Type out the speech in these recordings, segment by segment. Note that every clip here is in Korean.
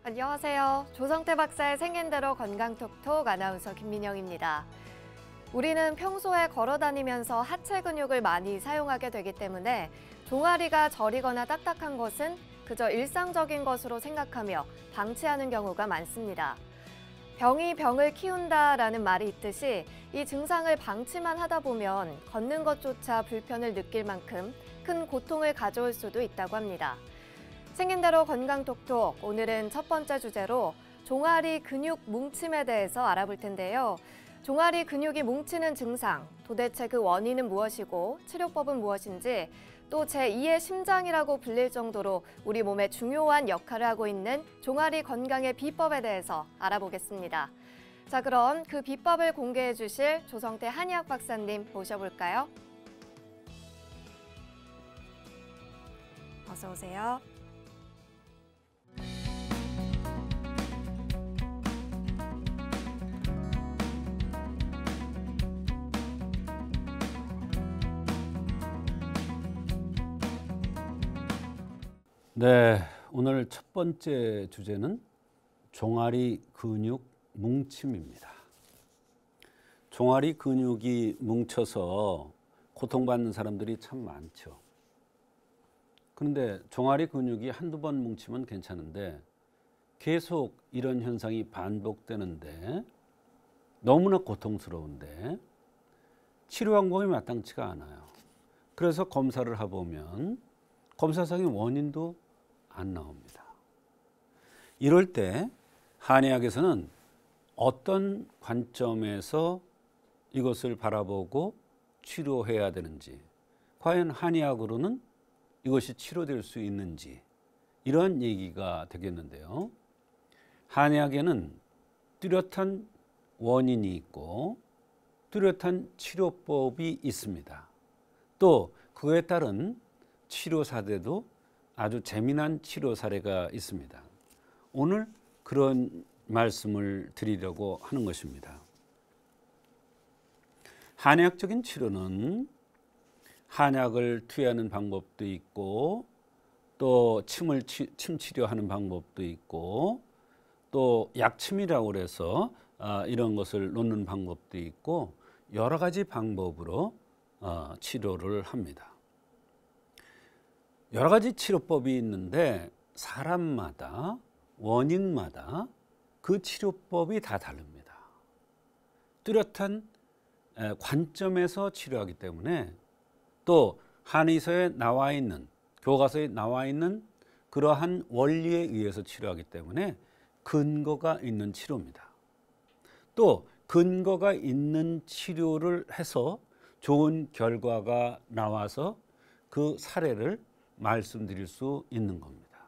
안녕하세요. 조성태 박사의 생긴대로 건강톡톡 아나운서 김민영입니다. 우리는 평소에 걸어다니면서 하체 근육을 많이 사용하게 되기 때문에 종아리가 저리거나 딱딱한 것은 그저 일상적인 것으로 생각하며 방치하는 경우가 많습니다. 병이 병을 키운다라는 말이 있듯이 이 증상을 방치만 하다 보면 걷는 것조차 불편을 느낄 만큼 큰 고통을 가져올 수도 있다고 합니다. 생긴대로 건강톡톡, 오늘은 첫 번째 주제로 종아리 근육 뭉침에 대해서 알아볼 텐데요. 종아리 근육이 뭉치는 증상, 도대체 그 원인은 무엇이고 치료법은 무엇인지, 또 제2의 심장이라고 불릴 정도로 우리 몸에 중요한 역할을 하고 있는 종아리 건강의 비법에 대해서 알아보겠습니다. 자, 그럼 그 비법을 공개해 주실 조성태 한의학 박사님 모셔볼까요? 어서 오세요. 네, 오늘 첫 번째 주제는 종아리 근육 뭉침입니다. 종아리 근육이 뭉쳐서 고통받는 사람들이 참 많죠. 그런데 종아리 근육이 한두 번 뭉치면 괜찮은데 계속 이런 현상이 반복되는데 너무나 고통스러운데 치료 방법이 마땅치가 않아요. 그래서 검사를 해보면 검사상의 원인도 안 나옵니다. 이럴 때 한의학에서는 어떤 관점에서 이것을 바라보고 치료해야 되는지, 과연 한의학으로는 이것이 치료될 수 있는지, 이런 얘기가 되겠는데요. 한의학에는 뚜렷한 원인이 있고 뚜렷한 치료법이 있습니다. 또 그에 따른 치료 사례도 아주 재미난 치료 사례가 있습니다. 오늘 그런 말씀을 드리려고 하는 것입니다. 한의학적인 치료는 한약을 투여하는 방법도 있고 또 침 치료하는 방법도 있고 또 약침이라고 해서 이런 것을 놓는 방법도 있고 여러 가지 방법으로 치료를 합니다. 여러 가지 치료법이 있는데 사람마다 원인마다 그 치료법이 다 다릅니다. 뚜렷한 관점에서 치료하기 때문에 또 한의서에 나와 있는 교과서에 나와 있는 그러한 원리에 의해서 치료하기 때문에 근거가 있는 치료입니다. 또 근거가 있는 치료를 해서 좋은 결과가 나와서 그 사례를 말씀드릴 수 있는 겁니다.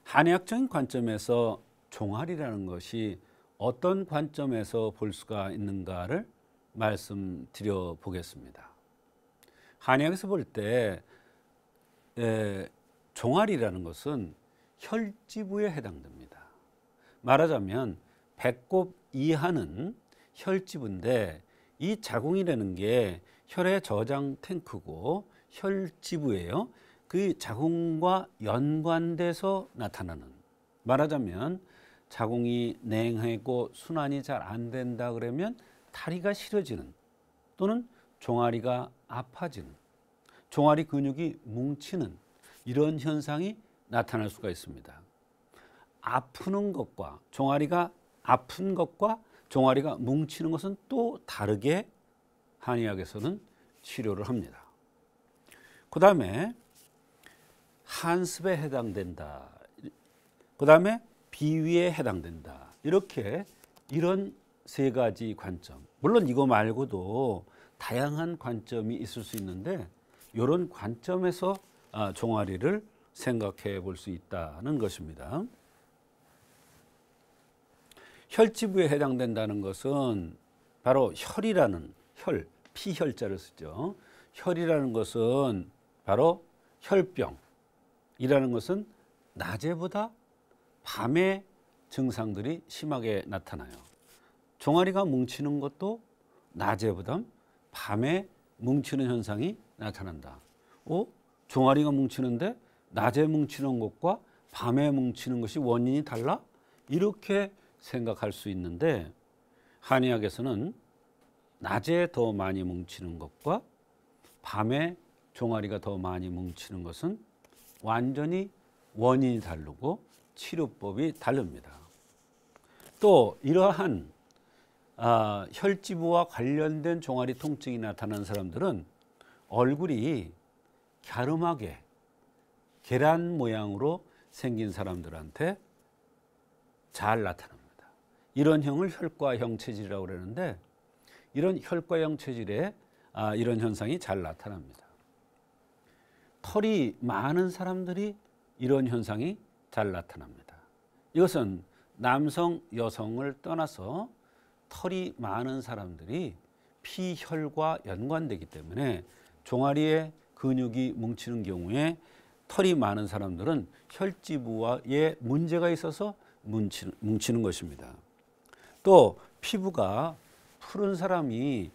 한의학적인 관점에서 종아리라는 것이 어떤 관점에서 볼 수가 있는가를 말씀드려 보겠습니다. 한의학에서 볼 때 종아리라는 것은 혈지부에 해당됩니다. 말하자면 배꼽 이하는 혈지부인데 이 자궁이라는 게 혈의 저장 탱크고 혈지부예요. 그 자궁과 연관돼서 나타나는, 말하자면 자궁이 냉하고 순환이 잘 안 된다 그러면 다리가 시려지는 또는 종아리가 아파지는, 종아리 근육이 뭉치는 이런 현상이 나타날 수가 있습니다. 아프는 것과 종아리가 아픈 것과 종아리가 뭉치는 것은 또 다르게 한의학에서는 치료를 합니다. 그 다음에 한습에 해당된다. 그 다음에 비위에 해당된다. 이렇게 이런 세 가지 관점. 물론 이거 말고도 다양한 관점이 있을 수 있는데 이런 관점에서 종아리를 생각해 볼 수 있다는 것입니다. 혈지부에 해당된다는 것은 바로 혈이라는 피혈자를 쓰죠. 혈이라는 것은 바로 혈병이라는 것은 낮에보다 밤에 증상들이 심하게 나타나요. 종아리가 뭉치는 것도 낮에보다 밤에 뭉치는 현상이 나타난다. 종아리가 뭉치는데 낮에 뭉치는 것과 밤에 뭉치는 것이 원인이 달라? 이렇게 생각할 수 있는데 한의학에서는 낮에 더 많이 뭉치는 것과 밤에 종아리가 더 많이 뭉치는 것은 완전히 원인이 다르고 치료법이 다릅니다. 또 이러한 혈지부와 관련된 종아리 통증이 나타나는 사람들은 얼굴이 갸름하게 계란 모양으로 생긴 사람들한테 잘 나타납니다. 이런 형을 혈과형 체질이라고 그러는데 이런 혈과형 체질에 이런 현상이 잘 나타납니다. 털이 많은 사람들이 이런 현상이 잘 나타납니다. 이것은 남성, 여성을 떠나서 털이 많은 사람들이 피혈과 연관되기 때문에 종아리에 근육이 뭉치는 경우에 털이 많은 사람들은 혈지부에 문제가 있어서 뭉치는 것입니다. 또 피부가 푸른 사람이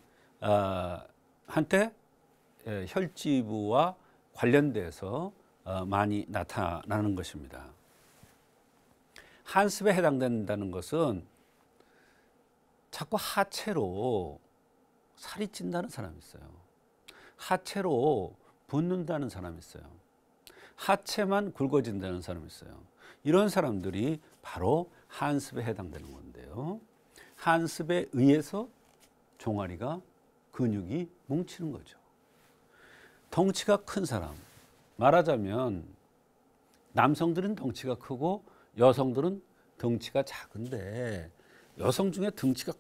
한때 혈지부와 관련돼서 많이 나타나는 것입니다. 한습에 해당된다는 것은 자꾸 하체로 살이 찐다는 사람이 있어요. 하체로 붓는다는 사람이 있어요. 하체만 굵어진다는 사람이 있어요. 이런 사람들이 바로 한습에 해당되는 건데요. 한습에 의해서 종아리가 근육이 뭉치는 거죠. 덩치가 큰 사람, 말하자면 남성들은 덩치가 크고 여성들은 덩치가 작은데 여성 중에 덩치가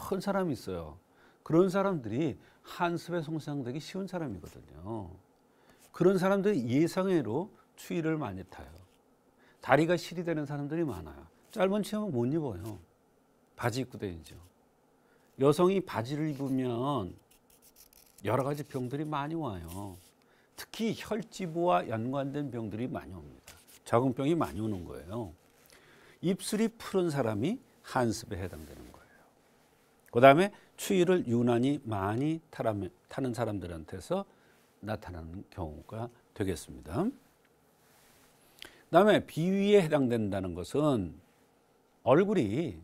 큰 사람이 있어요. 그런 사람들이 한습에 손상되기 쉬운 사람이거든요. 그런 사람들이 예상외로 추위를 많이 타요. 다리가 실이 되는 사람들이 많아요. 짧은 치마는 못 입어요. 바지 입고 다니죠. 여성이 바지를 입으면 여러 가지 병들이 많이 와요. 특히 혈지부와 연관된 병들이 많이 옵니다. 자궁병이 많이 오는 거예요. 입술이 푸른 사람이 한습에 해당되는 거예요. 그 다음에 추위를 유난히 많이 타는 사람들한테서 나타나는 경우가 되겠습니다. 그 다음에 비위에 해당된다는 것은 얼굴이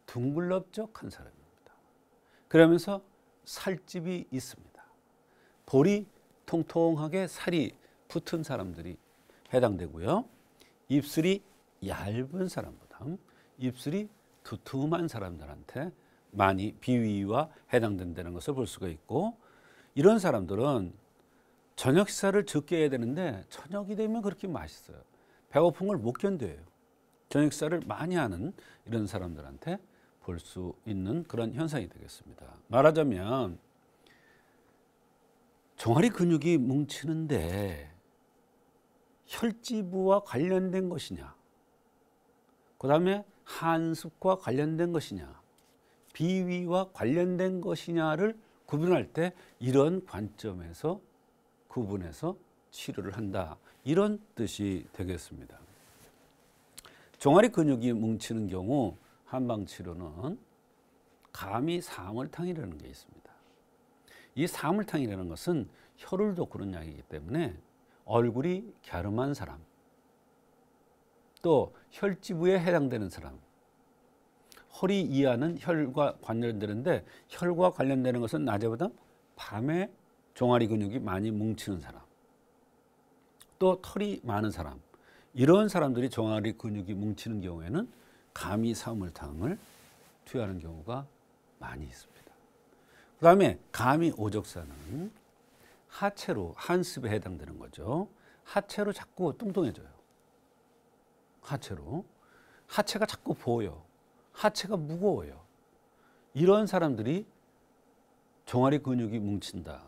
둥글럽적한 사람입니다. 그러면서 살집이 있습니다. 볼이 통통하게 살이 붙은 사람들이 해당되고요. 입술이 얇은 사람보다 입술이 두툼한 사람들한테 많이 비위와 해당된다는 것을 볼 수가 있고, 이런 사람들은 저녁 식사를 적게 해야 되는데 저녁이 되면 그렇게 맛있어요. 배고픈 걸 못 견뎌요. 저녁 식사를 많이 하는 이런 사람들한테 볼 수 있는 그런 현상이 되겠습니다. 말하자면 종아리 근육이 뭉치는데 혈지부와 관련된 것이냐, 그 다음에 한습과 관련된 것이냐, 비위와 관련된 것이냐를 구분할 때 이런 관점에서 구분해서 치료를 한다, 이런 뜻이 되겠습니다. 종아리 근육이 뭉치는 경우 한방치료는 감이 사물탕이라는 게 있습니다. 이 사물탕이라는 것은 혀를 돋구는 약이기 때문에 얼굴이 갸름한 사람, 또 혈지부에 해당되는 사람, 허리 이하는 혈과 관련되는데 혈과 관련되는 것은 낮에보다 밤에 종아리 근육이 많이 뭉치는 사람, 또 털이 많은 사람, 이런 사람들이 종아리 근육이 뭉치는 경우에는 감이 사물탕을 투여하는 경우가 많이 있습니다. 그 다음에 감이 오적사는 하체로 한습에 해당되는 거죠. 하체로 자꾸 뚱뚱해져요. 하체가 자꾸 보여. 하체가 무거워요. 이런 사람들이 종아리 근육이 뭉친다.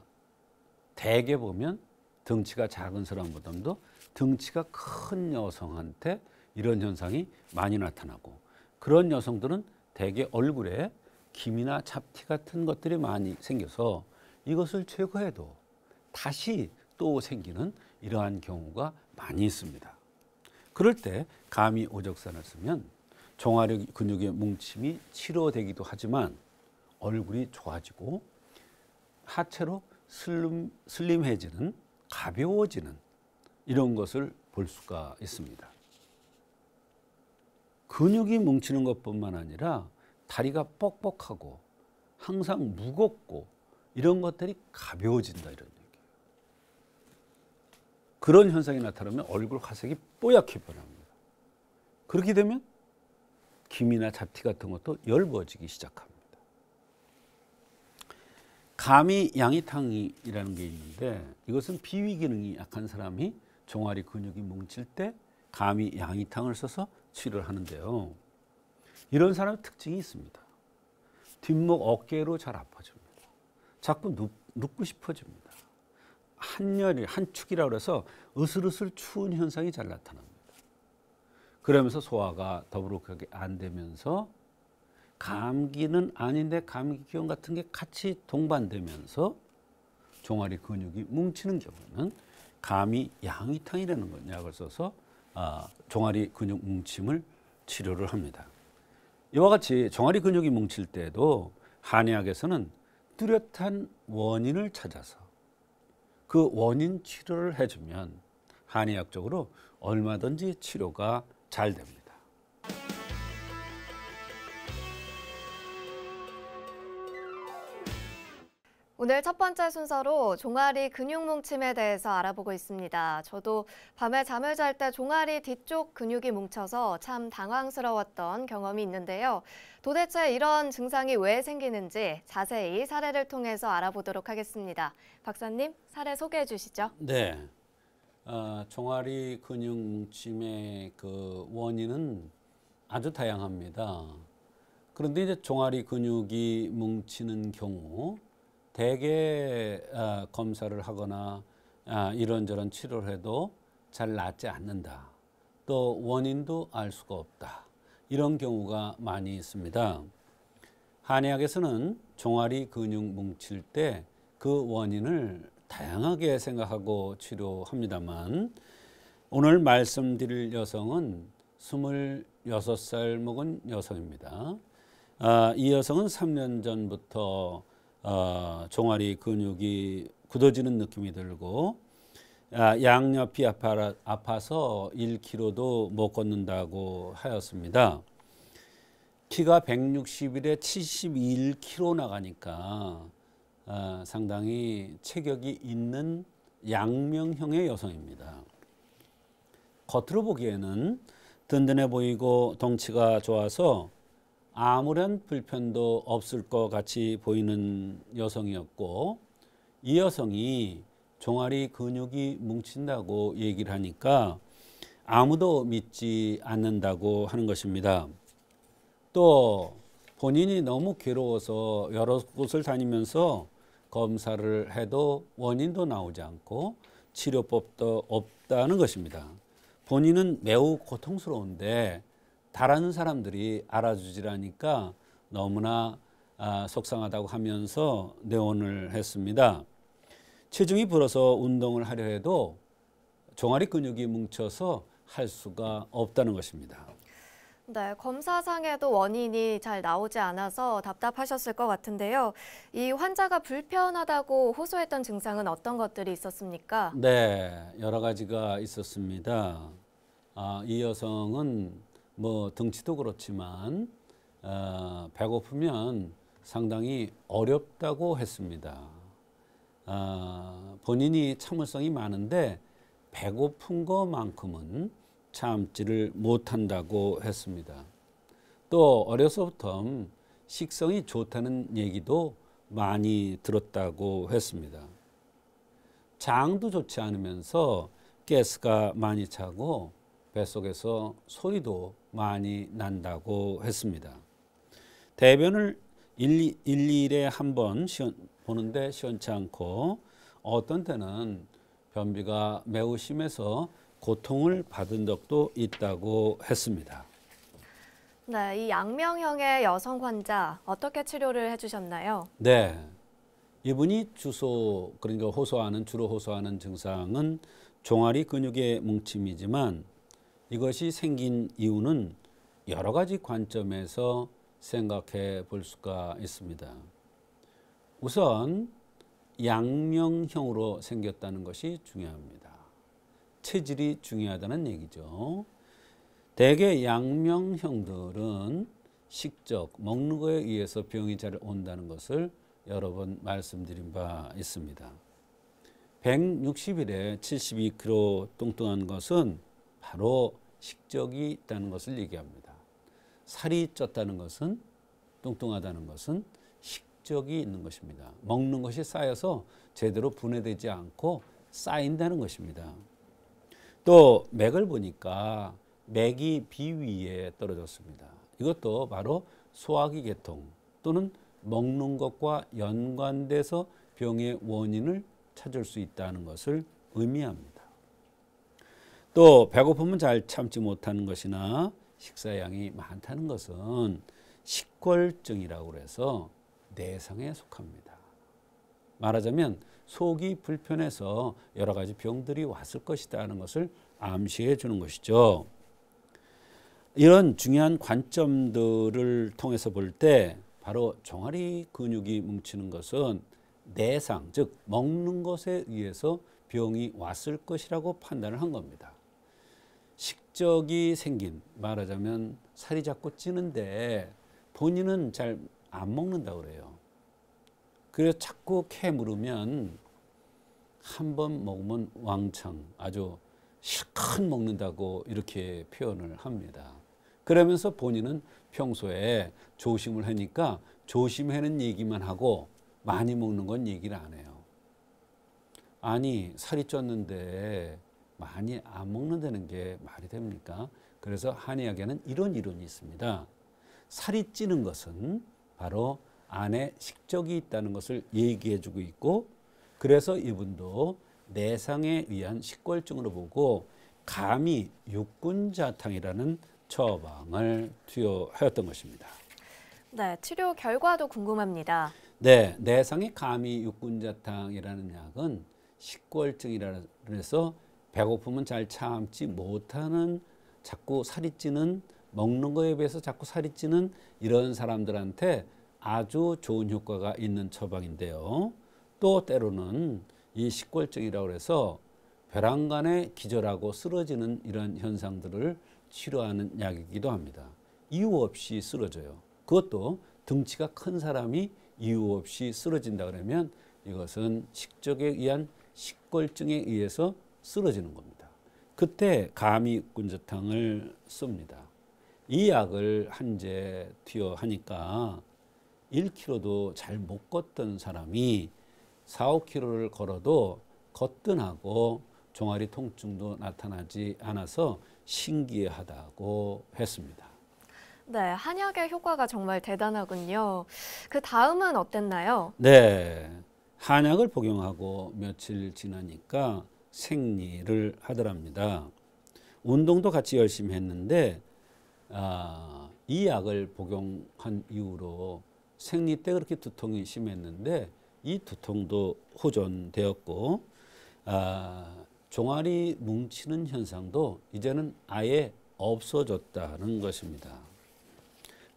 대개 보면 덩치가 작은 사람보다도 덩치가 큰 여성한테 이런 현상이 많이 나타나고, 그런 여성들은 대개 얼굴에 김이나 잡티 같은 것들이 많이 생겨서 이것을 제거해도 다시 또 생기는 이러한 경우가 많이 있습니다. 그럴 때 감이 오적산을 쓰면 종아리 근육의 뭉침이 치료되기도 하지만 얼굴이 좋아지고 하체로 슬림해지는, 가벼워지는 이런 것을 볼 수가 있습니다. 근육이 뭉치는 것뿐만 아니라 다리가 뻑뻑하고 항상 무겁고 이런 것들이 가벼워진다 이런 얘기예요. 그런 현상이 나타나면 얼굴 화색이 뽀얗게 변합니다. 그렇게 되면 기미나 잡티 같은 것도 엷어지기 시작합니다. 감이 양이탕이라는 게 있는데 이것은 비위 기능이 약한 사람이 종아리 근육이 뭉칠 때 감이 양이탕을 써서 치료를 하는데요. 이런 사람의 특징이 있습니다. 뒷목 어깨로 잘 아파집니다. 자꾸 눕고 싶어집니다. 한열이 한축이라고 해서 으슬으슬 추운 현상이 잘 나타납니다. 그러면서 소화가 더부룩하게 안 되면서 감기는 아닌데 감기 기운 같은 게 같이 동반되면서 종아리 근육이 뭉치는 경우는 감이 양이탕이라는 건 약을 써서 종아리 근육 뭉침을 치료를 합니다. 이와 같이 종아리 근육이 뭉칠 때에도 한의학에서는 뚜렷한 원인을 찾아서 그 원인 치료를 해주면 한의학적으로 얼마든지 치료가 잘 됩니다. 오늘 첫 번째 순서로 종아리 근육 뭉침에 대해서 알아보고 있습니다. 저도 밤에 잠을 잘 때 종아리 뒤쪽 근육이 뭉쳐서 참 당황스러웠던 경험이 있는데요. 도대체 이런 증상이 왜 생기는지 자세히 사례를 통해서 알아보도록 하겠습니다. 박사님, 사례 소개해 주시죠. 네, 종아리 근육 뭉침의 그 원인은 아주 다양합니다. 그런데 이제 종아리 근육이 뭉치는 경우 대개 검사를 하거나 이런저런 치료를 해도 잘 낫지 않는다. 또 원인도 알 수가 없다. 이런 경우가 많이 있습니다. 한의학에서는 종아리 근육 뭉칠 때 그 원인을 다양하게 생각하고 치료합니다만 오늘 말씀드릴 여성은 26살 먹은 여성입니다. 이 여성은 3년 전부터 종아리 근육이 굳어지는 느낌이 들고 양옆이 아파서 1km도 못 걷는다고 하였습니다. 키가 161에 71kg 나가니까 상당히 체격이 있는 양명형의 여성입니다. 겉으로 보기에는 든든해 보이고 덩치가 좋아서 아무런 불편도 없을 것 같이 보이는 여성이었고 이 여성이 종아리 근육이 뭉친다고 얘기를 하니까 아무도 믿지 않는다고 하는 것입니다. 또 본인이 너무 괴로워서 여러 곳을 다니면서 검사를 해도 원인도 나오지 않고 치료법도 없다는 것입니다. 본인은 매우 고통스러운데 다른 사람들이 알아주질 않으니까 너무나 속상하다고 하면서 내원을 했습니다. 체중이 불어서 운동을 하려 해도 종아리 근육이 뭉쳐서 할 수가 없다는 것입니다. 네, 검사상에도 원인이 잘 나오지 않아서 답답하셨을 것 같은데요. 이 환자가 불편하다고 호소했던 증상은 어떤 것들이 있었습니까? 네, 여러 가지가 있었습니다. 이 여성은 뭐 등치도 그렇지만 배고프면 상당히 어렵다고 했습니다. 본인이 참을성이 많은데 배고픈 것만큼은 참지를 못한다고 했습니다. 또 어려서부터 식성이 좋다는 얘기도 많이 들었다고 했습니다. 장도 좋지 않으면서 가스가 많이 차고 뱃속에서 소리도 많이 난다고 했습니다. 대변을 일일에 한 번 보는데 시원치 않고 어떤 때는 변비가 매우 심해서 고통을 받은 적도 있다고 했습니다. 네, 이 양명형의 여성 환자 어떻게 치료를 해주셨나요? 네, 이분이 그러니까 주로 호소하는 증상은 종아리 근육의 뭉침이지만 이것이 생긴 이유는 여러 가지 관점에서 생각해 볼 수가 있습니다. 우선 양명형으로 생겼다는 것이 중요합니다. 체질이 중요하다는 얘기죠. 대개 양명형들은 식적, 먹는 거에 의해서 병이 잘 온다는 것을 여러 번 말씀드린 바 있습니다. 160일에 72kg 뚱뚱한 것은 바로 식적이 있다는 것을 얘기합니다. 살이 쪘다는 것은, 뚱뚱하다는 것은 식적이 있는 것입니다. 먹는 것이 쌓여서 제대로 분해되지 않고 쌓인다는 것입니다. 또 맥을 보니까 맥이 비위에 떨어졌습니다. 이것도 바로 소화기 계통 또는 먹는 것과 연관돼서 병의 원인을 찾을 수 있다는 것을 의미합니다. 또 배고픔은 잘 참지 못하는 것이나 식사량이 많다는 것은 식골증이라고 해서 내상에 속합니다. 말하자면 속이 불편해서 여러 가지 병들이 왔을 것이다 하는 것을 암시해 주는 것이죠. 이런 중요한 관점들을 통해서 볼 때 바로 종아리 근육이 뭉치는 것은 내상, 즉 먹는 것에 의해서 병이 왔을 것이라고 판단을 한 겁니다. 식적이 생긴, 말하자면 살이 자꾸 찌는데 본인은 잘 안 먹는다고 그래요. 그래서 자꾸 캐물으면 한 번 먹으면 왕창 아주 실컷 먹는다고 이렇게 표현을 합니다. 그러면서 본인은 평소에 조심을 하니까 조심하는 얘기만 하고 많이 먹는 건 얘기를 안 해요. 아니 살이 쪘는데 많이 안 먹는다는 게 말이 됩니까? 그래서 한의학에는 이런 이론이 있습니다. 살이 찌는 것은 바로 안에 식적이 있다는 것을 얘기해 주고 있고, 그래서 이분도 내상에 의한 식골증으로 보고 감히 육군자탕이라는 처방을 투여하였던 것입니다. 네, 치료 결과도 궁금합니다. 네, 내상의 감히 육군자탕이라는 약은 식골증이라 해서 배고픔은 잘 참지 못하는, 자꾸 살이 찌는, 먹는 거에 비해서 자꾸 살이 찌는 이런 사람들한테 아주 좋은 효과가 있는 처방인데요. 또 때로는 이 식골증이라고 해서 벼랑간에 기절하고 쓰러지는 이런 현상들을 치료하는 약이기도 합니다. 이유 없이 쓰러져요. 그것도 덩치가 큰 사람이 이유 없이 쓰러진다 그러면 이것은 식적에 의한 식골증에 의해서 쓰러지는 겁니다. 그때 감이군자탕을 씁니다. 이 약을 한제 투여하니까 1km도 잘 못 걷던 사람이 4, 5km를 걸어도 거뜬하고 종아리 통증도 나타나지 않아서 신기하다고 했습니다. 네, 한약의 효과가 정말 대단하군요. 그 다음은 어땠나요? 네, 한약을 복용하고 며칠 지나니까 생리를 하더랍니다. 운동도 같이 열심히 했는데 이 약을 복용한 이후로 생리 때 그렇게 두통이 심했는데 이 두통도 호전되었고 종아리 뭉치는 현상도 이제는 아예 없어졌다는 것입니다.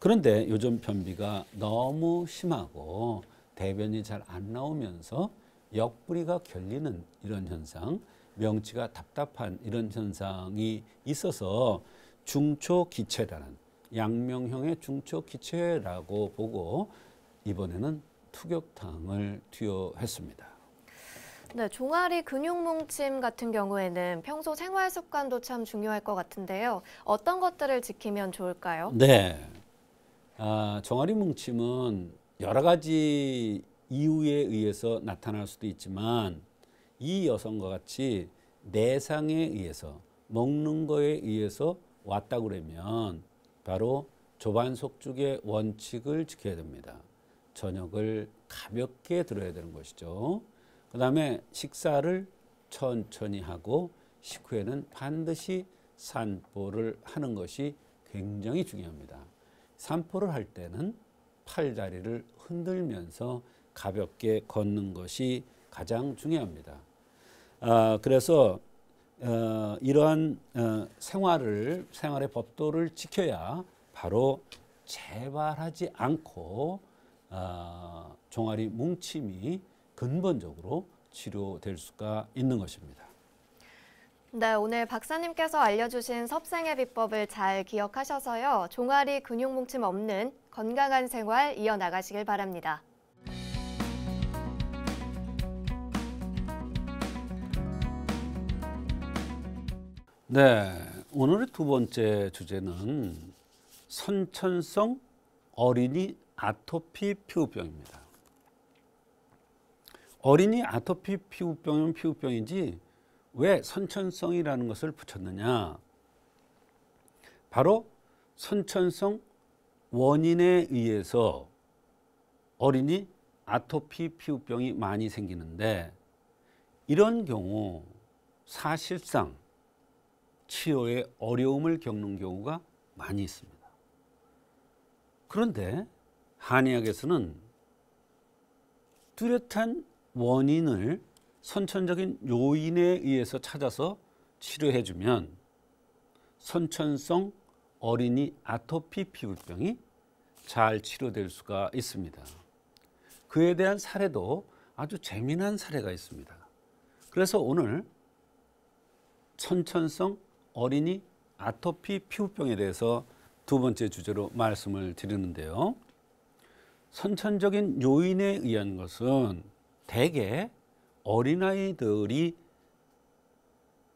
그런데 요즘 변비가 너무 심하고 대변이 잘 안 나오면서 옆구리가 결리는 이런 현상, 명치가 답답한 이런 현상이 있어서 중초기체라는 양명형의 중초기체라고 보고 이번에는 투격탕을 투여했습니다. 네, 종아리 근육 뭉침 같은 경우에는 평소 생활 습관도 참 중요할 것 같은데요. 어떤 것들을 지키면 좋을까요? 네, 종아리 뭉침은 여러 가지 이유에 의해서 나타날 수도 있지만 이 여성과 같이 내상에 의해서 먹는 거에 의해서 왔다 그러면 바로 조반석죽의 원칙을 지켜야 됩니다. 저녁을 가볍게 들어야 되는 것이죠. 그 다음에 식사를 천천히 하고 식후에는 반드시 산보를 하는 것이 굉장히 중요합니다. 산보를 할 때는 팔다리를 흔들면서 가볍게 걷는 것이 가장 중요합니다. 그래서 이러한 생활의 법도를 지켜야 바로 재발하지 않고 종아리 뭉침이 근본적으로 치료될 수가 있는 것입니다. 네, 오늘 박사님께서 알려주신 섭생의 비법을 잘 기억하셔서요. 종아리 근육 뭉침 없는 건강한 생활 이어나가시길 바랍니다. 네, 오늘의 두 번째 주제는 선천성 어린이 아토피 피부병입니다. 어린이 아토피 피부병은 피부병이지 왜 선천성이라는 것을 붙였느냐? 바로 선천성 원인에 의해서 어린이 아토피 피부병이 많이 생기는데 이런 경우 사실상 치료에 어려움을 겪는 경우가 많이 있습니다. 그런데 한의학에서는 뚜렷한 원인을 선천적인 요인에 의해서 찾아서 치료해주면 선천성 어린이 아토피 피부병이 잘 치료될 수가 있습니다. 그에 대한 사례도 아주 재미난 사례가 있습니다. 그래서 오늘 선천성 어린이 아토피 피부병에 대해서 두 번째 주제로 말씀을 드리는데요. 선천적인 요인에 의한 것은 대개 어린아이들이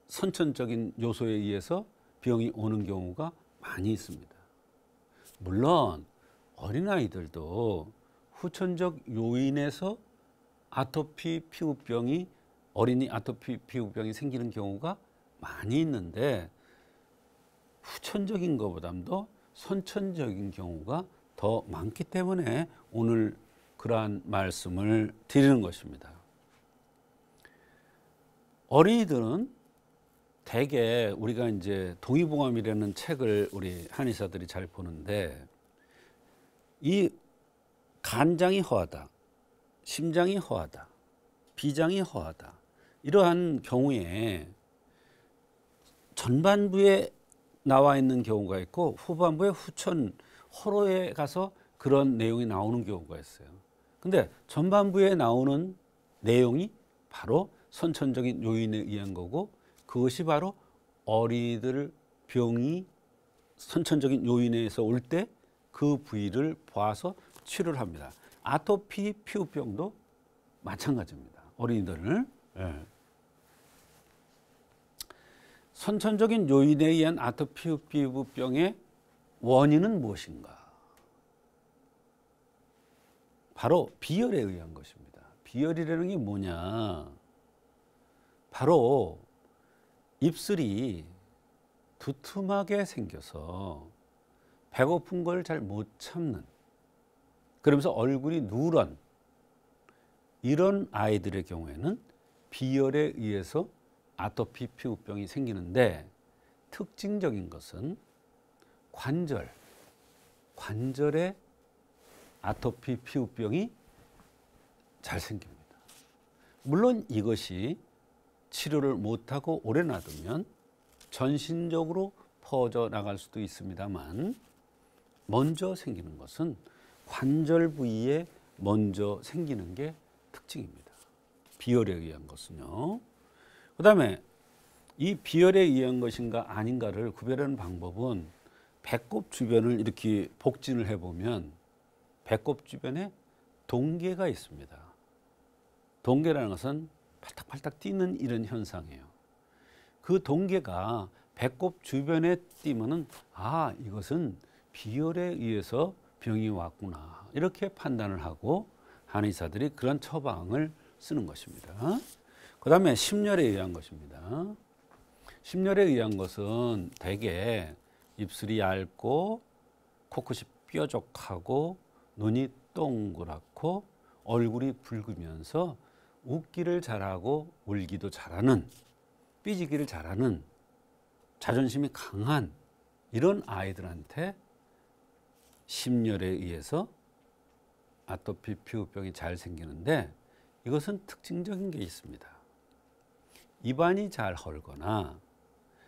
선천적인 요소에 의해서 병이 오는 경우가 많이 있습니다. 물론 어린아이들도 후천적 요인에서 아토피 피부병이 어린이 아토피 피부병이 생기는 경우가 많이 있는데 후천적인 것보다도 선천적인 경우가 더 많기 때문에 오늘 그러한 말씀을 드리는 것입니다. 어린이들은 대개 우리가 이제 동의보감이라는 책을 우리 한의사들이 잘 보는데 이 간장이 허하다, 심장이 허하다, 비장이 허하다 이러한 경우에 전반부에 나와 있는 경우가 있고 후반부에 후천 호로에 가서 그런 내용이 나오는 경우가 있어요. 근데 전반부에 나오는 내용이 바로 선천적인 요인에 의한 거고 그것이 바로 어린이들 병이 선천적인 요인에서 올 때 그 부위를 봐서 치료를 합니다. 아토피 피부병도 마찬가지입니다. 어린이들을. 예. 선천적인 요인에 의한 아토피 피부병의 원인은 무엇인가? 바로 비열에 의한 것입니다. 비열이라는 게 뭐냐? 바로 입술이 두툼하게 생겨서 배고픈 걸 잘 못 참는, 그러면서 얼굴이 누런 이런 아이들의 경우에는 비열에 의해서 아토피 피부병이 생기는데 특징적인 것은 관절에 아토피 피부병이 잘 생깁니다. 물론 이것이 치료를 못하고 오래 놔두면 전신적으로 퍼져나갈 수도 있습니다만 먼저 생기는 것은 관절 부위에 먼저 생기는 게 특징입니다. 비열에 의한 것은요. 그 다음에 이 비열에 의한 것인가 아닌가를 구별하는 방법은 배꼽 주변을 이렇게 복진을 해보면 배꼽 주변에 동계가 있습니다. 동계라는 것은 팔딱팔딱 뛰는 이런 현상이에요. 그 동계가 배꼽 주변에 뛰면은 이것은 비열에 의해서 병이 왔구나 이렇게 판단을 하고 한의사들이 그런 처방을 쓰는 것입니다. 그 다음에 심열에 의한 것입니다. 심열에 의한 것은 대개 입술이 얇고 코끝이 뾰족하고 눈이 동그랗고 얼굴이 붉으면서 웃기를 잘하고 울기도 잘하는, 삐지기를 잘하는, 자존심이 강한 이런 아이들한테 심열에 의해서 아토피 피부병이 잘 생기는데 이것은 특징적인 게 있습니다. 입안이 잘 헐거나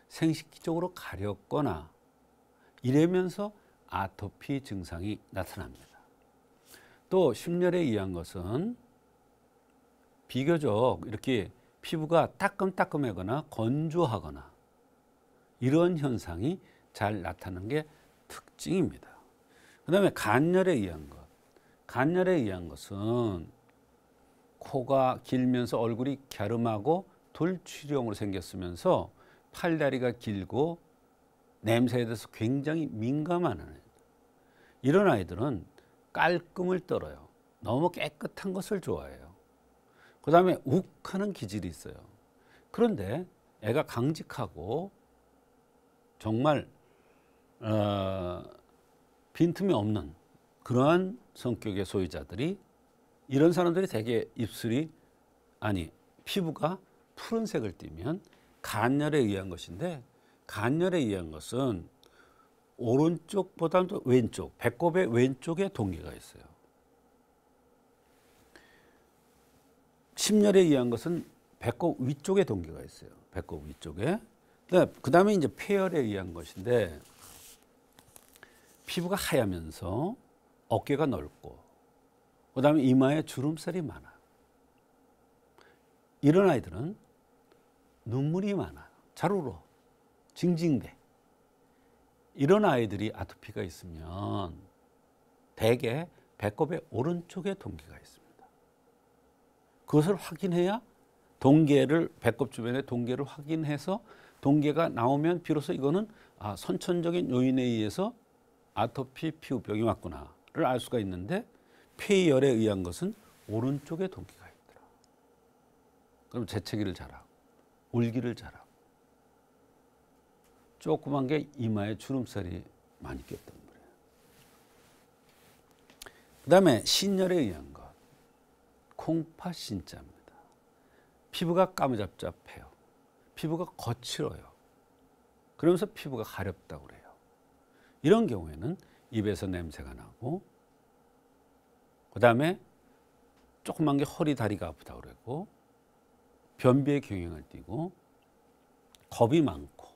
생식기적으로 가렵거나 이러면서 아토피 증상이 나타납니다. 또 심열에 의한 것은 비교적 이렇게 피부가 따끔따끔하거나 건조하거나 이런 현상이 잘 나타나는 게 특징입니다. 그 다음에 간열에 의한 것. 간열에 의한 것은 코가 길면서 얼굴이 갸름하고 돌출형으로 생겼으면서 팔다리가 길고 냄새에 대해서 굉장히 민감한 아이들. 이런 아이들은 깔끔을 떨어요. 너무 깨끗한 것을 좋아해요. 그 다음에 욱하는 기질이 있어요. 그런데 애가 강직하고 정말 빈틈이 없는 그러한 성격의 소유자들이, 이런 사람들이 대개 피부가 푸른색을 띠면 간열에 의한 것인데, 간열에 의한 것은 오른쪽보다도 왼쪽, 배꼽의 왼쪽에 동기가 있어요. 심열에 의한 것은 배꼽 위쪽에 동기가 있어요. 배꼽 위쪽에. 그 다음에 이제 폐열에 의한 것인데, 피부가 하얗면서 어깨가 넓고, 그 다음에 이마에 주름살이 많아. 이런 아이들은 눈물이 많아. 잘 울어. 징징대. 이런 아이들이 아토피가 있으면 대개 배꼽의 오른쪽에 동기가 있습니다. 그것을 확인해야 배꼽 주변의 동계를 확인해서 동계가 나오면 비로소 이거는 선천적인 요인에 의해서 아토피 피부병이 왔구나를 알 수가 있는데, 폐열에 의한 것은 오른쪽에 동기가 있더라. 그럼 재채기를 잘하고 울기를 잘하고 조그만 게 이마에 주름살이 많이 꼈단 말이에요. 그 다음에 신열에 의한 것, 콩팥신자입니다. 피부가 까무잡잡해요. 피부가 거칠어요. 그러면서 피부가 가렵다고 그래요. 이런 경우에는 입에서 냄새가 나고, 그 다음에 조그만 게 허리 다리가 아프다고 그러고, 변비의 경향을 띠고, 겁이 많고,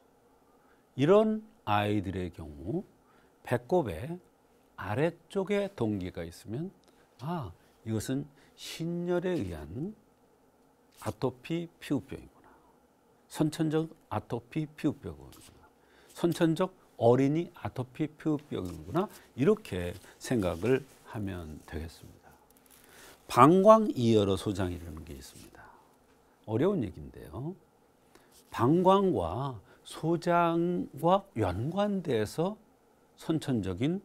이런 아이들의 경우 배꼽의 아래쪽에 동기가 있으면 이것은 신열에 의한 아토피 피부병이구나. 선천적 아토피 피부병이구나. 선천적 어린이 아토피 피부병이구나. 이렇게 생각을 하면 되겠습니다. 방광이여러 소장이라는 게 있습니다. 어려운 얘기인데요. 방광과 소장과 연관돼서 선천적인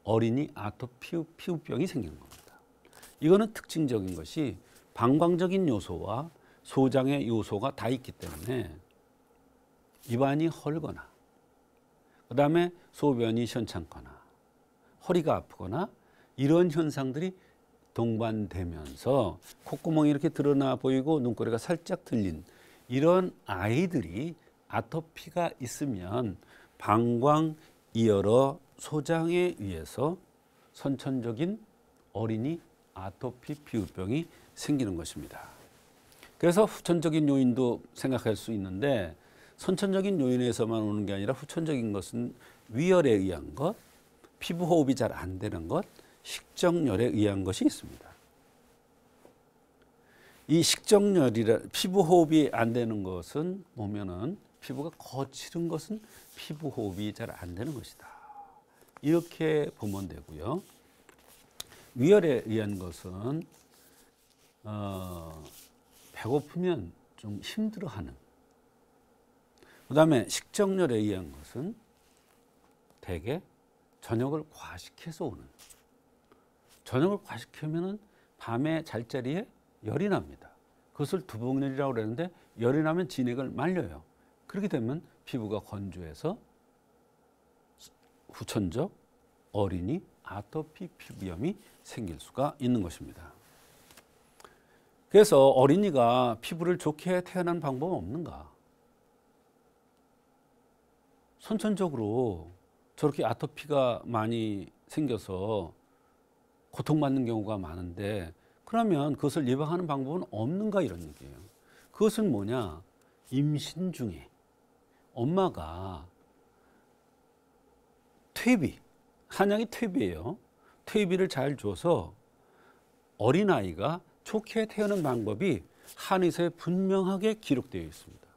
어린이 아토피 피부병이 생기는 겁니다. 이거는 특징적인 것이 방광적인 요소와 소장의 요소가 다 있기 때문에 입안이 헐거나, 그 다음에 소변이 시원찮거나, 허리가 아프거나, 이런 현상들이 동반되면서 콧구멍이 이렇게 드러나 보이고 눈꼬리가 살짝 들린 이런 아이들이 아토피가 있으면 방광이여러 소장에 의해서 선천적인 어린이 아토피 피부병이 생기는 것입니다. 그래서 후천적인 요인도 생각할 수 있는데, 선천적인 요인에서만 오는 게 아니라 후천적인 것은 위열에 의한 것, 피부 호흡이 잘 안 되는 것, 식정열에 의한 것이 있습니다. 이 식정열이라 피부 호흡이 안 되는 것은 보면은 피부가 거칠은 것은 피부 호흡이 잘 안 되는 것이다. 이렇게 보면 되고요. 위열에 의한 것은 배고프면 좀 힘들어하는. 그 다음에 식정열에 의한 것은 대개 저녁을 과식해서 오는. 저녁을 과식하면은 밤에 잘 자리에 열이 납니다. 그것을 두복열이라고 그러는데, 열이 나면 진액을 말려요. 그렇게 되면 피부가 건조해서 후천적 어린이 아토피 피부염이 생길 수가 있는 것입니다. 그래서 어린이가 피부를 좋게 태어난 방법은 없는가? 선천적으로 저렇게 아토피가 많이 생겨서 고통받는 경우가 많은데, 그러면 그것을 예방하는 방법은 없는가, 이런 얘기예요. 그것은 뭐냐? 임신 중에 엄마가 퇴비, 한약이 퇴비예요. 퇴비를 잘 줘서 어린아이가 좋게 태우는 방법이 한의사에 분명하게 기록되어 있습니다.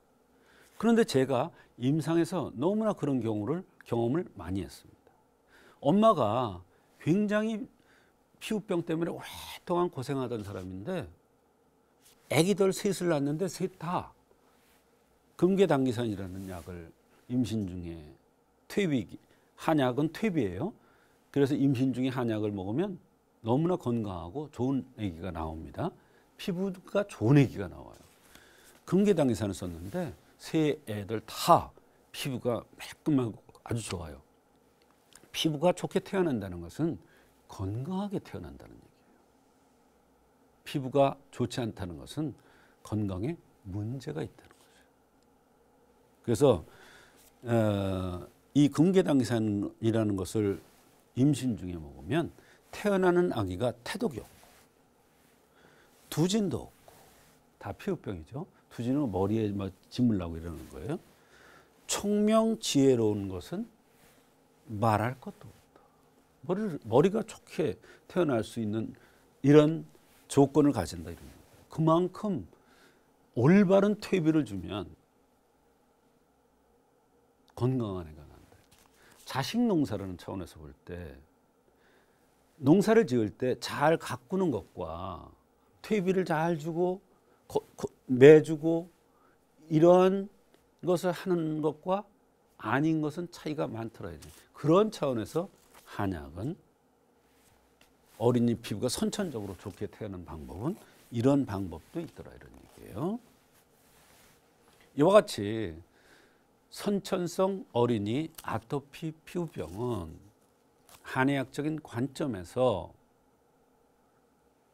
그런데 제가 임상에서 너무나 그런 경험을 많이 했습니다. 엄마가 굉장히 피부병 때문에 오랫동안 고생하던 사람인데 아기들 셋을 낳았는데 셋 다 금괴당귀산이라는 약을 임신 중에 한약은 퇴비예요. 그래서 임신 중에 한약을 먹으면 너무나 건강하고 좋은 아기가 나옵니다. 피부가 좋은 아기가 나와요. 금괴당귀산을 썼는데 세 애들 다 피부가 매끈하고 아주 좋아요. 피부가 좋게 태어난다는 것은 건강하게 태어난다는 얘기예요. 피부가 좋지 않다는 것은 건강에 문제가 있다는 거죠. 그래서 이 금괴당귀산이라는 것을 임신 중에 먹으면 태어나는 아기가 태독이 없고 두진도 없고 다 피부병이죠. 두진은 머리에 막 짓물 나고 이러는 거예요. 총명 지혜로운 것은 말할 것도 없다. 머리가 좋게 태어날 수 있는 이런 조건을 가진다 이런 거예요. 그만큼 올바른 퇴비를 주면 건강한 애가 난다. 자식 농사라는 차원에서 볼 때 농사를 지을 때 잘 가꾸는 것과 퇴비를 잘 주고 매주고 이런 것을 하는 것과 아닌 것은 차이가 많더라. 그런 차원에서 한약은 어린이 피부가 선천적으로 좋게 태어나는 방법은 이런 방법도 있더라 이런 얘기예요. 이와 같이 선천성 어린이 아토피 피부병은 한의학적인 관점에서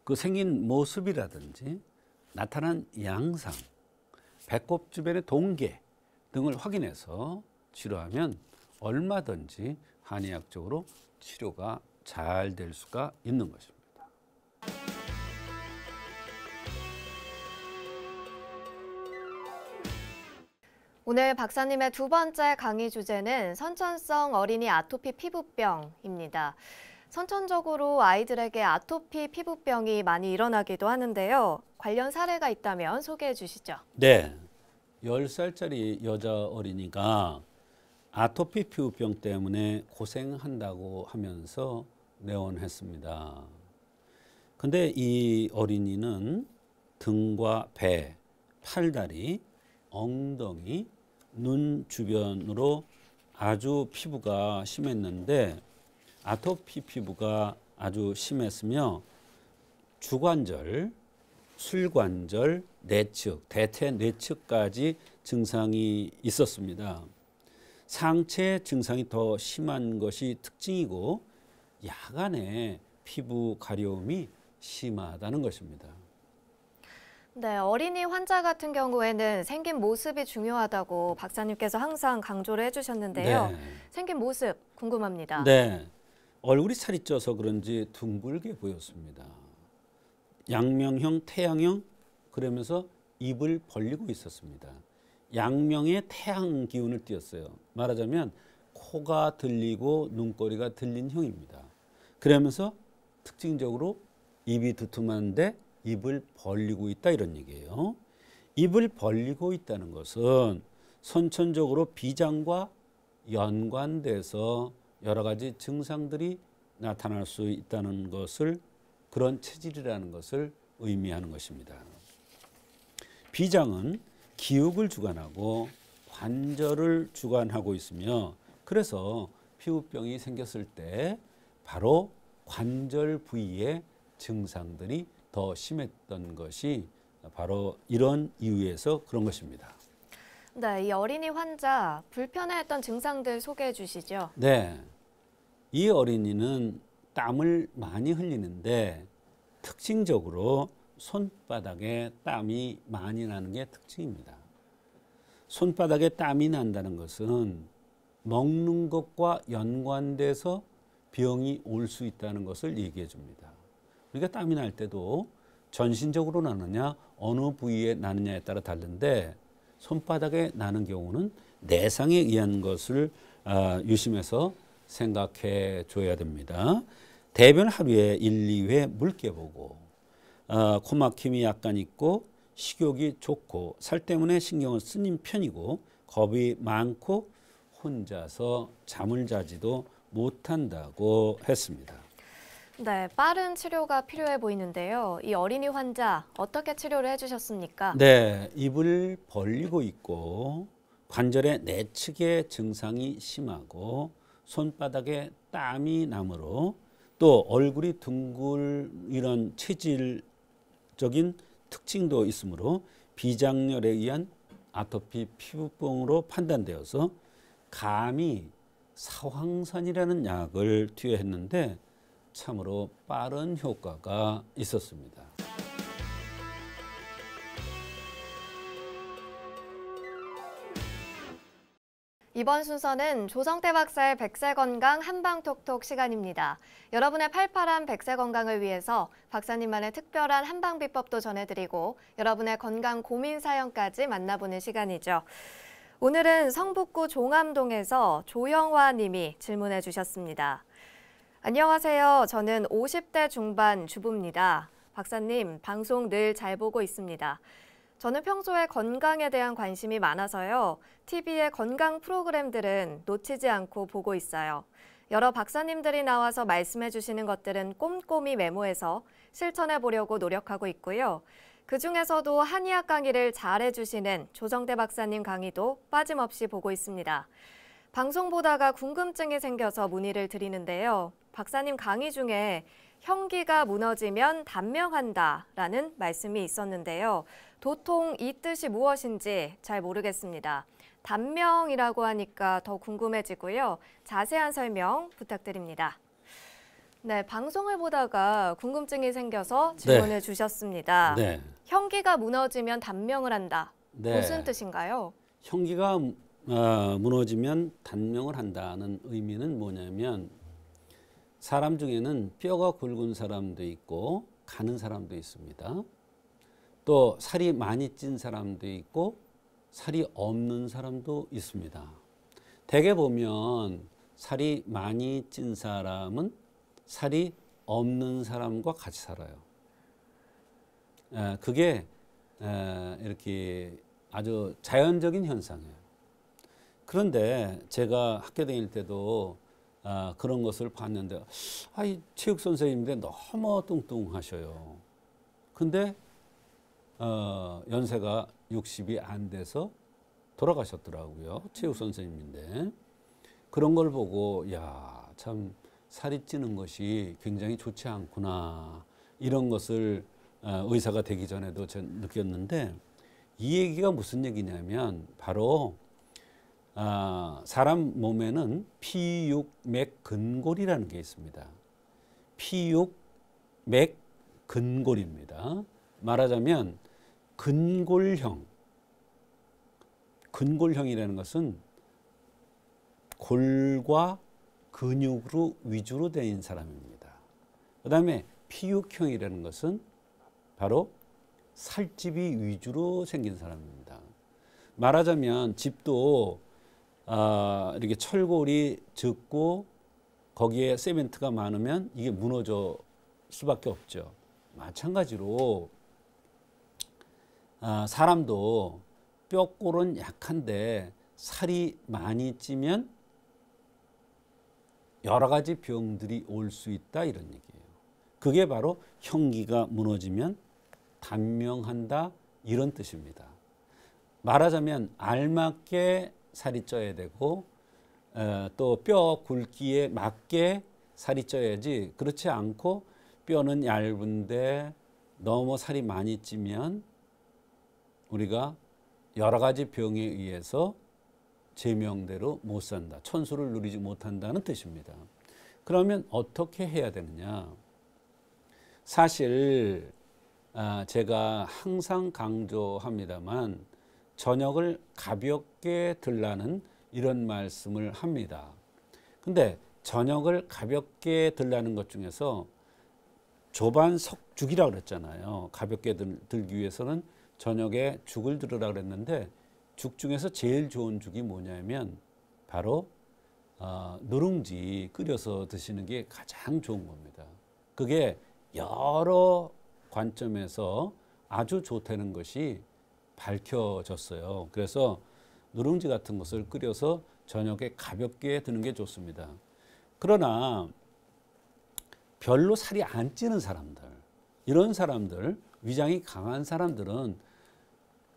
그 생긴 모습이라든지 나타난 양상, 배꼽 주변의 동계 등을 확인해서 치료하면 얼마든지 한의학적으로 치료가 잘 될 수가 있는 것입니다. 오늘 박사님의 두 번째 강의 주제는 선천성 어린이 아토피 피부병입니다. 선천적으로 아이들에게 아토피 피부병이 많이 일어나기도 하는데요. 관련 사례가 있다면 소개해 주시죠. 네, 10살짜리 여자 어린이가 아토피 피부병 때문에 고생한다고 하면서 내원했습니다. 근데 이 어린이는 등과 배, 팔다리, 엉덩이, 눈 주변으로 아주 피부가 심했는데 아토피 피부가 아주 심했으며 주관절, 술관절, 내측, 대퇴 내측까지 증상이 있었습니다. 상체 증상이 더 심한 것이 특징이고 야간에 피부 가려움이 심하다는 것입니다. 네, 어린이 환자 같은 경우에는 생긴 모습이 중요하다고 박사님께서 항상 강조를 해주셨는데요. 네. 생긴 모습 궁금합니다. 네, 얼굴이 살이 쪄서 그런지 둥글게 보였습니다. 양명형, 태양형 그러면서 입을 벌리고 있었습니다. 양명의 태양 기운을 띄었어요. 말하자면 코가 들리고 눈꼬리가 들린 형입니다. 그러면서 특징적으로 입이 두툼한데 입을 벌리고 있다 이런 얘기예요. 입을 벌리고 있다는 것은 선천적으로 비장과 연관돼서 여러 가지 증상들이 나타날 수 있다는 것을 그런 체질이라는 것을 의미하는 것입니다. 비장은 기욱을 주관하고 관절을 주관하고 있으며 그래서 피부병이 생겼을 때 바로 관절 부위의 증상들이 더 심했던 것이 바로 이런 이유에서 그런 것입니다. 네, 이 어린이 환자 불편해했던 증상들 소개해 주시죠. 네, 이 어린이는 땀을 많이 흘리는데 특징적으로 손바닥에 땀이 많이 나는 게 특징입니다. 손바닥에 땀이 난다는 것은 먹는 것과 연관돼서 병이 올 수 있다는 것을 얘기해 줍니다. 우리가 땀이 날 때도 전신적으로 나느냐 어느 부위에 나느냐에 따라 다른데 손바닥에 나는 경우는 내상에 의한 것을 유심해서 생각해 줘야 됩니다. 대변 하루에 1, 2회 묽게 보고 코막힘이 약간 있고 식욕이 좋고 살 때문에 신경을 쓰는 편이고 겁이 많고 혼자서 잠을 자지도 못한다고 했습니다. 네, 빠른 치료가 필요해 보이는데요. 이 어린이 환자 어떻게 치료를 해주셨습니까? 네, 입을 벌리고 있고 관절의 내측의 증상이 심하고 손바닥에 땀이 나므로 또 얼굴이 둥글 이런 체질적인 특징도 있으므로 비장열에 의한 아토피 피부병으로 판단되어서 감히 사황산이라는 약을 투여했는데 참으로 빠른 효과가 있었습니다. 이번 순서는 조성태 박사의 백세 건강 한방톡톡 시간입니다. 여러분의 팔팔한 백세 건강을 위해서 박사님만의 특별한 한방 비법도 전해드리고 여러분의 건강 고민 사연까지 만나보는 시간이죠. 오늘은 성북구 종암동에서 조영화 님이 질문해 주셨습니다. 안녕하세요. 저는 50대 중반 주부입니다. 박사님, 방송 늘 잘 보고 있습니다. 저는 평소에 건강에 대한 관심이 많아서요. TV의 건강 프로그램들은 놓치지 않고 보고 있어요. 여러 박사님들이 나와서 말씀해 주시는 것들은 꼼꼼히 메모해서 실천해 보려고 노력하고 있고요. 그중에서도 한의학 강의를 잘 해주시는 조성태 박사님 강의도 빠짐없이 보고 있습니다. 방송 보다가 궁금증이 생겨서 문의를 드리는데요. 박사님 강의 중에 형기가 무너지면 단명한다라는 말씀이 있었는데요. 도통 이 뜻이 무엇인지 잘 모르겠습니다. 단명이라고 하니까 더 궁금해지고요. 자세한 설명 부탁드립니다. 네, 방송을 보다가 궁금증이 생겨서 질문을 주셨습니다. 네. 형기가 무너지면 단명을 한다. 네. 무슨 뜻인가요? 형기가 무너지면 단명을 한다는 의미는 뭐냐면 사람 중에는 뼈가 굵은 사람도 있고 가는 사람도 있습니다. 또 살이 많이 찐 사람도 있고 살이 없는 사람도 있습니다. 대개 보면 살이 많이 찐 사람은 살이 없는 사람과 같이 살아요. 그게 이렇게 아주 자연적인 현상이에요. 그런데 제가 학교 다닐 때도 그런 것을 봤는데 이 체육 선생님인데 너무 뚱뚱하셔요. 근데 연세가 60이 안 돼서 돌아가셨더라고요. 체육 선생님인데 그런 걸 보고 야, 참 살이 찌는 것이 굉장히 좋지 않구나 이런 것을 의사가 되기 전에도 전 느꼈는데 이 얘기가 무슨 얘기냐면 바로 사람 몸에는 피육맥근골이라는 게 있습니다. 피육맥근골입니다. 말하자면 근골형이라는 것은 골과 근육으로 위주로 된 사람입니다. 그 다음에 피육형이라는 것은 바로 살집이 위주로 생긴 사람입니다. 말하자면 집도 이렇게 철골이 짙고 거기에 세멘트가 많으면 이게 무너질 수밖에 없죠. 마찬가지로 사람도 뼈골은 약한데 살이 많이 찌면 여러 가지 병들이 올 수 있다 이런 얘기예요. 그게 바로 형기가 무너지면 단명한다 이런 뜻입니다. 말하자면 알맞게 살이 쪄야 되고 또 뼈 굵기에 맞게 살이 쪄야지 그렇지 않고 뼈는 얇은데 너무 살이 많이 찌면 우리가 여러 가지 병에 의해서 제명대로 못 산다. 천수를 누리지 못한다는 뜻입니다. 그러면 어떻게 해야 되느냐? 사실 제가 항상 강조합니다만 저녁을 가볍게 들라는 이런 말씀을 합니다. 근데 저녁을 가볍게 들라는 것 중에서 조반석죽이라고 그랬잖아요. 가볍게 들기 위해서는 저녁에 죽을 들으라 그랬는데 죽 중에서 제일 좋은 죽이 뭐냐면 바로 누룽지 끓여서 드시는 게 가장 좋은 겁니다. 그게 여러 관점에서 아주 좋다는 것이 밝혀졌어요. 그래서 누룽지 같은 것을 끓여서 저녁에 가볍게 드는 게 좋습니다. 그러나 별로 살이 안 찌는 사람들, 이런 사람들, 위장이 강한 사람들은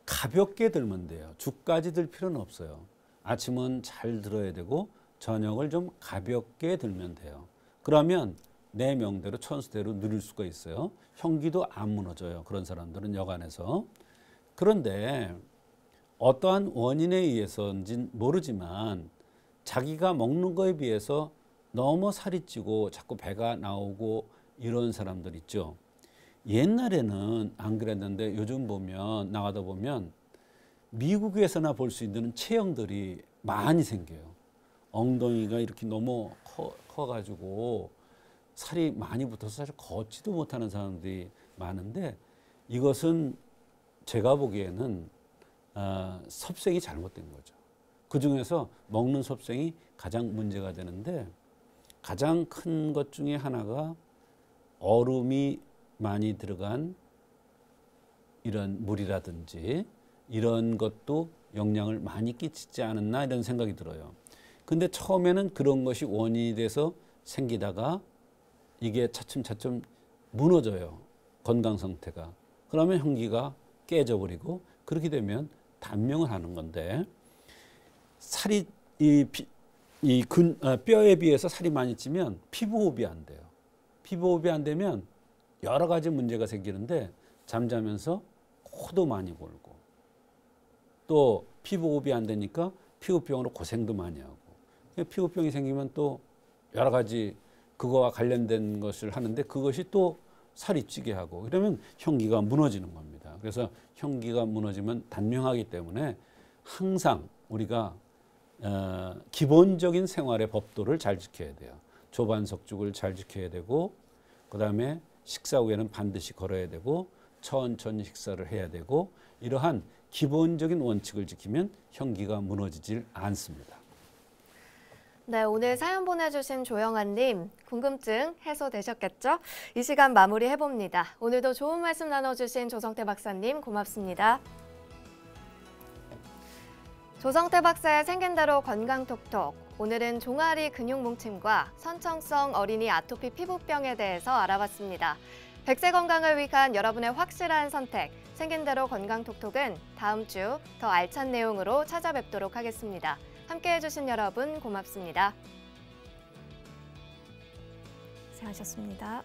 가볍게 들면 돼요. 죽까지 들 필요는 없어요. 아침은 잘 들어야 되고 저녁을 좀 가볍게 들면 돼요. 그러면 내 명대로 천수대로 누릴 수가 있어요. 형기도 안 무너져요. 그런 사람들은 여간에서. 그런데 어떠한 원인에 의해서인지는 모르지만 자기가 먹는 거에 비해서 너무 살이 찌고 자꾸 배가 나오고 이런 사람들 있죠. 옛날에는 안 그랬는데 요즘 보면 나가다 보면 미국에서나 볼 수 있는 체형들이 많이 생겨요. 엉덩이가 이렇게 너무 커가지고 살이 많이 붙어서 사실 걷지도 못하는 사람들이 많은데 이것은 제가 보기에는 섭생이 잘못된 거죠. 그중에서 먹는 섭생이 가장 문제가 되는데 가장 큰 것 중에 하나가 얼음이 많이 들어간 이런 물이라든지 이런 것도 영향을 많이 끼치지 않았나 이런 생각이 들어요. 근데 처음에는 그런 것이 원인이 돼서 생기다가 이게 차츰차츰 무너져요. 건강 상태가. 그러면 형기가 깨져버리고 그렇게 되면 단명을 하는 건데 살이 뼈에 비해서 살이 많이 찌면 피부 호흡이 안 돼요. 피부 호흡이 안 되면 여러 가지 문제가 생기는데 잠자면서 코도 많이 골고 또 피부 호흡이 안 되니까 피부병으로 고생도 많이 하고 피부병이 생기면 또 여러 가지 그거와 관련된 것을 하는데 그것이 또 살이 찌게 하고 그러면 형기가 무너지는 겁니다. 그래서 형기가 무너지면 단명하기 때문에 항상 우리가 기본적인 생활의 법도를 잘 지켜야 돼요. 조반석죽을 잘 지켜야 되고 그다음에 식사 후에는 반드시 걸어야 되고 천천히 식사를 해야 되고 이러한 기본적인 원칙을 지키면 형기가 무너지질 않습니다. 네, 오늘 사연 보내주신 조영환님, 궁금증 해소되셨겠죠? 이 시간 마무리해봅니다. 오늘도 좋은 말씀 나눠주신 조성태 박사님 고맙습니다. 조성태 박사의 생긴 대로 건강톡톡. 오늘은 종아리 근육 뭉침과 선천성 어린이 아토피 피부병에 대해서 알아봤습니다. 100세 건강을 위한 여러분의 확실한 선택, 생긴 대로 건강톡톡은 다음 주 더 알찬 내용으로 찾아뵙도록 하겠습니다. 함께해 주신 여러분 고맙습니다. 고생하셨습니다.